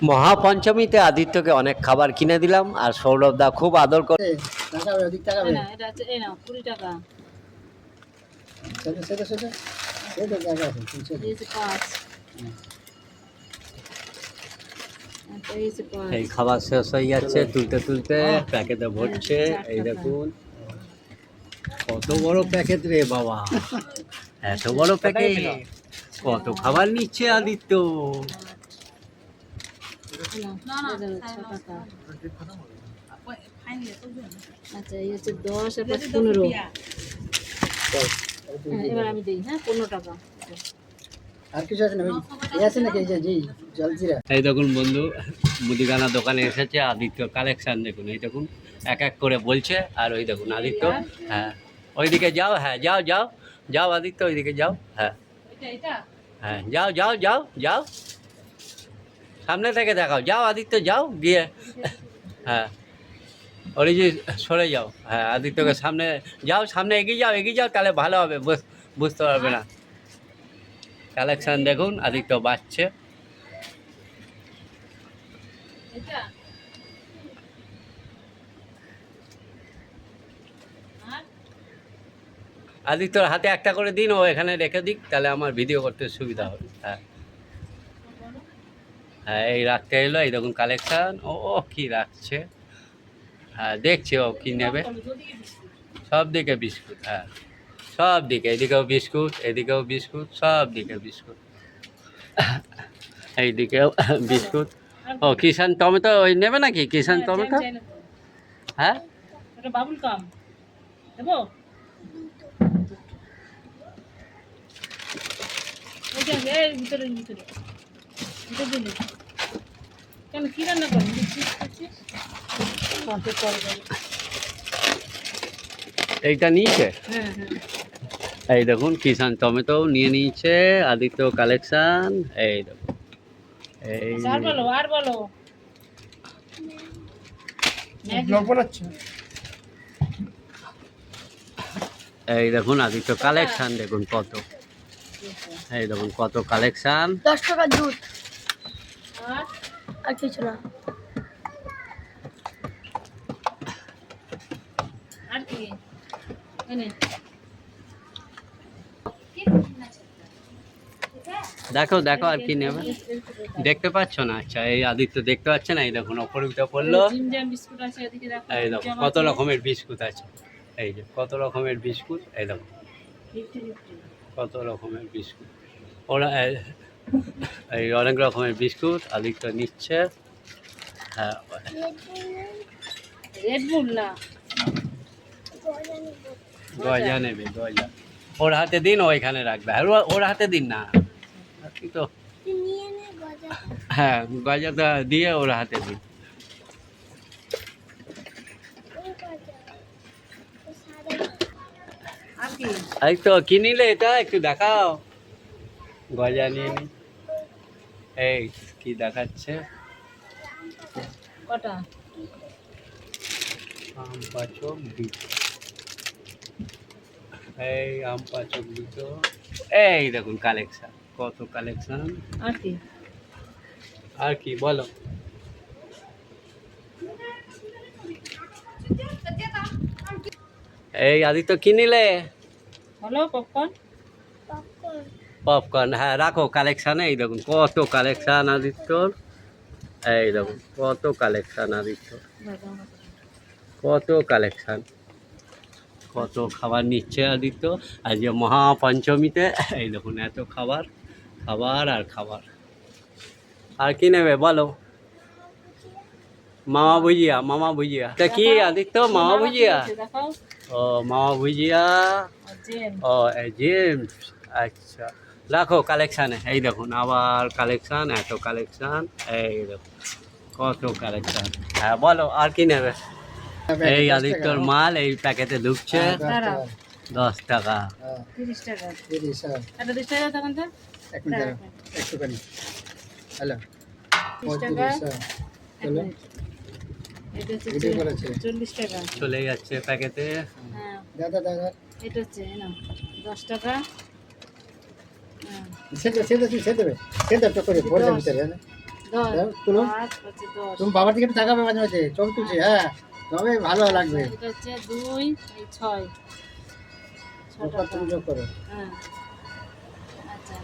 মহাপঞ্চমীতে আদিত্যকে অনেক খাবার কিনে দিলাম আর সৌরভ দা খুব আদর করে। এটা আছে এই নাও 20 টাকা। এই খাবার শেষ হয়ে যাচ্ছে, তুলতে তুলতে প্যাকেটে ভরছে। এই দেখুন কত বড় প্যাকেট রে বাবা, এত বড় প্যাকেট, কত খাবার নিচ্ছে আদিত্য। আচ্ছা এই হচ্ছে 10 আর 15। এবার আমি দিই, হ্যাঁ 15 টাকা। আর কিছু আছে না ভাই? এই আছে নাকি এই যে জি জলজিরা? এই দেখুন বন্ধু, মুদিখানা দোকানে এসেছে আদিত্য কালেকশন দেখুন। এই দেখুন এক এক করে বলছে, আর ওই দেখুন আদিত্য, হ্যাঁ ওইদিকে যাও, হ্যাঁ যাও যাও যাও আদিত্য ওইদিকে যাও, হ্যাঁ হ্যাঁ যাও যাও যাও যাও, সামনে থেকে দেখাও, যাও আদিত্য যাও গিয়ে, হ্যাঁ ওই যে সরে যাও, হ্যাঁ আদিত্যকে সামনে যাও, সামনে এগিয়ে যাও তাহলে ভালো হবে, বুঝতে পারবে না। কালেকশন দেখুন আদিত্য বাঁচছে। আদিত্যর হাতে একটা করে দিন, ও এখানে রেখে দিক, তাহলে আমার ভিডিও করতে সুবিধা হবে। হ্যাঁ হ্যাঁ এই রাখতে এলো, এই দেখুন কালেকশন, ও কি রাখছে, হ্যাঁ দেখছি ও কি নেবে। সব দিকে বিস্কুট, হ্যাঁ সব দিকে, এদিকেও বিস্কুট, এদিকেও বিস্কুট, সব দিকে বিস্কুট, এইদিকেও বিস্কুট। ও কিষান টমেটো ওই নেবে নাকি, কিষান টমেটো? হ্যাঁ এটা বাবুল কাম দেবো। এই যে এই ভিতরে ভিতরে এটা দিলে কেন, কি রান্না করবি? এইটা নিয়েছে, হ্যাঁ হ্যাঁ এই দেখুন কিষান টমেটো নিয়ে নিয়েছে আদিত্য কালেকশন। এই দেখুন এই আর বলো আর বলো। এই দেখুন আদিত্য কালেকশন দেখুন কত, এই দেখুন কত কালেকশন। 10 টাকা দুধ আর আর কিছু না। আর কি এনে দেখো দেখো আর কি নেবে, দেখতে পাচ্ছ না? আচ্ছা এই আদিত্য দেখতে পাচ্ছে না, এই দেখুন ওপরে উঠে পড়লো। জিম জ্যাম বিস্কুট আছে এদিকে দেখো। এই দেখো কত রকমের বিস্কুট আছে, এই যে কত রকমের বিস্কুট, এই দেখো কত রকমের বিস্কুট। ওরা এই অনেক রকমের বিস্কুট আদিত্য নিচ্ছে। হ্যাঁ রেড বুল না গজা নেবে, গজা ওর হাতে দিন, ও এখানে রাখবে, আর ওর হাতে দিন না, কি তো, হ্যাঁ গজাটা দিয়ে ওর হাতে দিন। আর কি এই তো কি নিলে এটা একটু দেখাও, গজা নিয়ে নি। এই কি দেখাচ্ছে, কটা আম পাচক দুটো, এই আম পাচক দুটো। এই দেখুন কালেকশন, কত কালেকশন। আর কি আর কি বলো, এই আদিত্য কি নিলে? হলো পপকর্ন। পপকর্ন, হ্যাঁ রাখো কালেকশানে। এই দেখুন কত কালেকশান আদিত্যর, এই দেখুন কত কালেকশান আদিত্যর, কত কালেকশান, কত খাবার নিচ্ছে আদিত্য আজকে মহাপঞ্চমীতে। এই দেখুন এত খাবার, খাবার আর খাবার। আর কি নেবে বলো? মামা ভুজিয়া, মামা ভুজিয়া, এটা কি আদিত্য? মামা ভুজিয়া, দেখাও ও মামা ভুজিয়া, আর জেম। ও জেমস। আচ্ছা রাখো কালেকশানে। এই দেখুন আবার কালেকশান, এত কালেকশান, এই দেখুন কত কালেকশান। হ্যাঁ বলো আর কি নেবে? এই আদিত্যর মাল এই প্যাকেটে ঢুকছে, 10 টাকা। 30 টাকা। 30 এটা 30 টাকা তখন তো এক মিনিট একটুখানি। হ্যালো 30 টাকা। চলো এটা হচ্ছে ভিডিও করেছে 40 টাকা। চলে যাচ্ছে প্যাকেটে। হ্যাঁ দাদা দাদা এটা হচ্ছে না 10 টাকা। হ্যাঁ সেটা সেটা সেটা দেবে সেটা তো করে পড়ে ভিতরে 10 দাও, তুলো। 5 5 10 তুমি বাবার দিকে একটু তাকাবে মাঝে মাঝে, চোখ তুলছে, হ্যাঁ, তবে ভালো লাগবে। এটা হচ্ছে 2 এই 6 ওপর 6 টাকা তুমি যোগ করো। হ্যাঁ আচ্ছা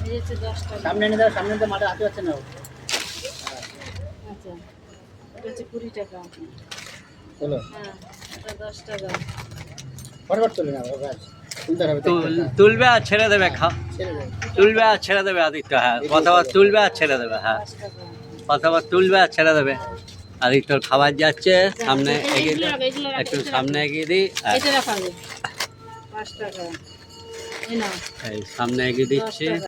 এই হচ্ছে 10 টাকা সামনে এনে দাও, সামনে তো মাঠে হাতে পাচ্ছে না ও। আচ্ছা এটা হচ্ছে 20 টাকা চলো, হ্যাঁ এটা 10 টাকা ফরওয়ার্ড তুলে নাও, ব্যাস। তুলতে হবে, তুলবে আর ছেড়ে দেবে ছেড়ে দাও। তুলবে আর ছেড়ে দেবে আদিত্য, হ্যাঁ কতবার তুলবে আর ছেড়ে দেবে, হ্যাঁ 5 টাকা কতবার তুলবে আর ছেড়ে দেবে। আদিত্যর খাবার যাচ্ছে, সামনে এগিয়ে দিই, এগুলো রাখো, একটু সামনে এগিয়ে দিই, হ্যাঁ, এটা রাখা 5 টাকা এই নাও এই সামনে এগিয়ে 10 দিচ্ছি। টাকা